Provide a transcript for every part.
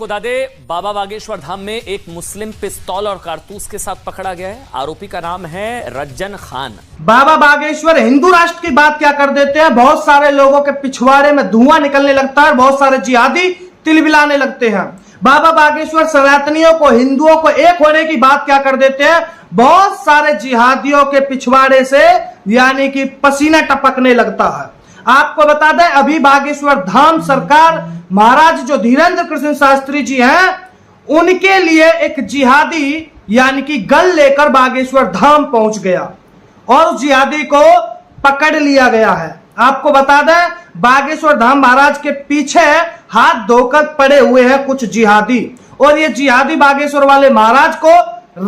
आपको बता दें, बाबा बागेश्वर धाम में एक मुस्लिम पिस्तौल और कारतूस के साथ पकड़ा गया है। आरोपी का नाम है रज्जन खान। बाबा बागेश्वर हिंदू राष्ट्र की बात क्या कर देते हैं, बहुत सारे लोगों के पिछवाड़े में धुआं निकलने लगता है, बहुत सारे जिहादी तिलबिलाने लगते हैं। बाबा बागेश्वर सनातनियों को, हिंदुओं को एक होने की बात क्या कर देते हैं, बहुत सारे जिहादियों के पिछवाड़े से यानी कि पसीना टपकने लगता है। आपको बता दें, अभी बागेश्वर धाम सरकार महाराज जो धीरेन्द्र कृष्ण शास्त्री जी हैं, उनके लिए एक जिहादी यानी कि गन लेकर बागेश्वर धाम पहुंच गया और उस जिहादी को पकड़ लिया गया है। आपको बता दें, बागेश्वर धाम महाराज के पीछे हाथ धोकर पड़े हुए हैं कुछ जिहादी, और ये जिहादी बागेश्वर वाले महाराज को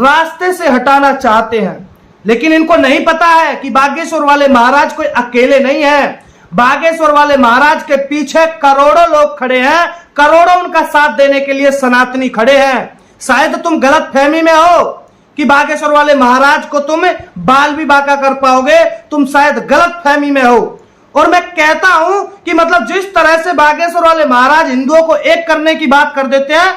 रास्ते से हटाना चाहते हैं। लेकिन इनको नहीं पता है कि बागेश्वर वाले महाराज कोई अकेले नहीं है। बागेश्वर वाले महाराज के पीछे करोड़ों लोग खड़े हैं, करोड़ों उनका साथ देने के लिए सनातनी खड़े हैं। शायद तुम गलत फहमी में हो कि बागेश्वर वाले महाराज को तुम बाल भी बांका कर पाओगे, तुम शायद गलत फहमी में हो। और मैं कहता हूं कि मतलब जिस तरह से बागेश्वर वाले महाराज हिंदुओं को एक करने की बात कर देते हैं,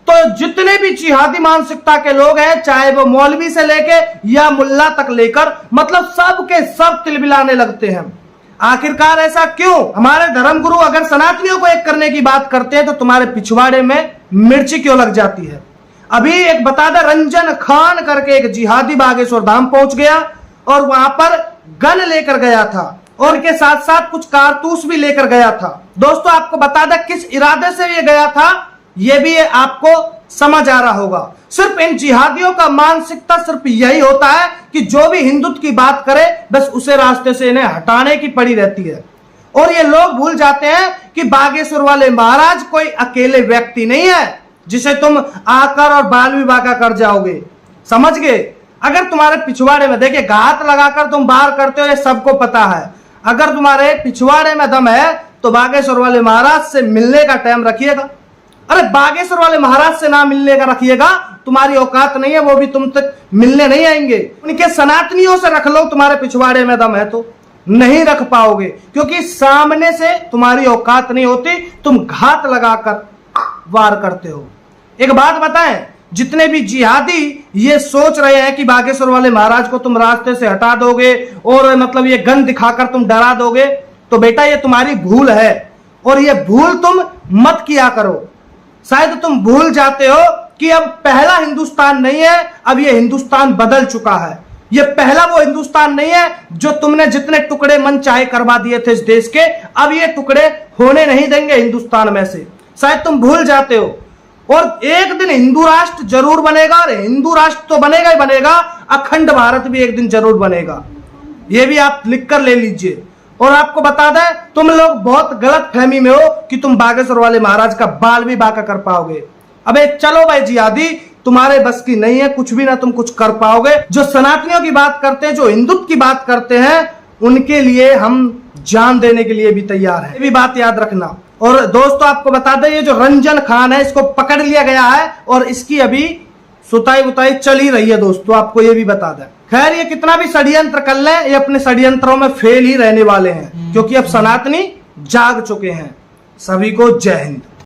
तो जितने भी जिहादी मानसिकता के लोग हैं, चाहे वो मौलवी से लेके या मुल्ला तक लेकर, मतलब सब के सब तिलबिलाने लगते हैं। आखिरकार ऐसा क्यों? हमारे धर्मगुरु अगर सनातनियों को एक करने की बात करते हैं तो तुम्हारे पिछवाड़े में मिर्ची क्यों लग जाती है? अभी एक बता दे, रंजन खान करके एक जिहादी बागेश्वर धाम पहुंच गया और वहां पर गन लेकर गया था और के साथ साथ कुछ कारतूस भी लेकर गया था। दोस्तों, आपको बता दें किस इरादे से ये गया था, ये भी आपको समझ आ रहा होगा। सिर्फ इन जिहादियों का मानसिकता सिर्फ यही होता है कि जो भी हिंदुत्व की बात करे बस उसे रास्ते से इन्हें हटाने की पड़ी रहती है। और ये लोग भूल जाते हैं कि बागेश्वर वाले महाराज कोई अकेले व्यक्ति नहीं है जिसे तुम आकर और बाल भी बांका कर जाओगे। समझ गए? अगर तुम्हारे पिछवाड़े में, देखिए, घात लगाकर तुम बाहर करते हो, ये सबको पता है। अगर तुम्हारे पिछवाड़े में दम है तो बागेश्वर वाले महाराज से मिलने का टाइम रखिएगा। अरे बागेश्वर वाले महाराज से ना मिलने का रखिएगा, तुम्हारी औकात नहीं है, वो भी तुम तक मिलने नहीं आएंगे। उनके सनातनियों से रख लो, तुम्हारे पिछवाड़े में दम है तो नहीं रख पाओगे, क्योंकि सामने से तुम्हारी औकात नहीं होती, तुम घात लगाकर वार करते हो। एक बात बताएं, जितने भी जिहादी ये सोच रहे हैं कि बागेश्वर वाले महाराज को तुम रास्ते से हटा दोगे और मतलब ये गन दिखाकर तुम डरा दोगे, तो बेटा ये तुम्हारी भूल है और ये भूल तुम मत किया करो। शायद तुम भूल जाते हो कि अब पहला हिंदुस्तान नहीं है, अब ये हिंदुस्तान बदल चुका है। ये पहला वो हिंदुस्तान नहीं है जो तुमने जितने टुकड़े मन चाहे करवा दिए थे इस देश के, अब ये टुकड़े होने नहीं देंगे हिंदुस्तान में से। शायद तुम भूल जाते हो। और एक दिन हिंदू राष्ट्र जरूर बनेगा, और हिंदू राष्ट्र तो बनेगा ही बनेगा, अखंड भारत भी एक दिन जरूर बनेगा। ये भी आप लिख कर ले लीजिए। और आपको बता दें, तुम लोग बहुत गलत फहमी में हो कि तुम बागेश्वर वाले महाराज का बाल भी बांका कर पाओगे। अबे चलो भाई जिहादी, तुम्हारे बस की नहीं है, कुछ भी ना तुम कुछ कर पाओगे। जो सनातनियों की बात करते हैं, जो हिंदुत्व की बात करते हैं, उनके लिए हम जान देने के लिए भी तैयार है। ये भी बात याद रखना। और दोस्तों, आपको बता दें, ये जो रंजन खान है, इसको पकड़ लिया गया है और इसकी अभी सुताई बुताई चल ही रही है। दोस्तों, आपको ये भी बता दें, खैर ये कितना भी षड्यंत्र कर ले, ये अपने षड्यंत्रों में फेल ही रहने वाले हैं, क्योंकि अब सनातनी जाग चुके हैं। सभी को जय हिंद।